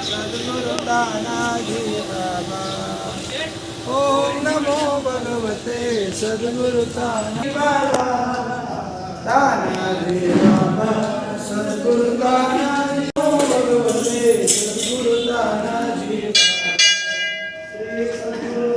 सद्गुरु तानाजी बाबा। ओम नमो भगवते सद्गुरु तानाजी बाबा। तानाजी बाबा सद्गुरु तानाजी नमो भगवते सद्गुरु तानाजी श्री सद्गुरु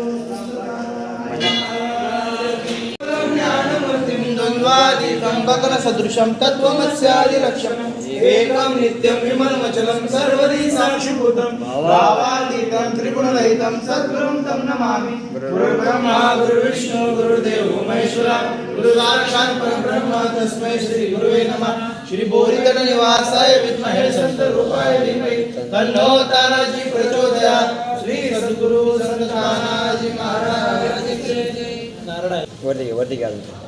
ज्ञानमूर्तिं द्वन्द्वातीतं गगनसदृशं तत्त्वमस्यादिलक्ष्यम् एकं नित्यं विमलमचलं सर्वदि साक्षिभूतं भावातीतं त्रिगुणरहितं सद्गुरुं तं नमामि। गुरुर्ब्रह्मा गुरुर्विष्णु गुरुर्देवो महेश्वरः गुरुसाक्षात् परब्रह्म तस्मै श्री गुरुवे नमः। श्री बोरीतटनिवासाय विद्महे संतरूपाय धीमहि तन्नो तानाजी प्रचोदयात्। श्री सद्गुरु संत तानाजी महाराज की जय। नारायण वरती घालतो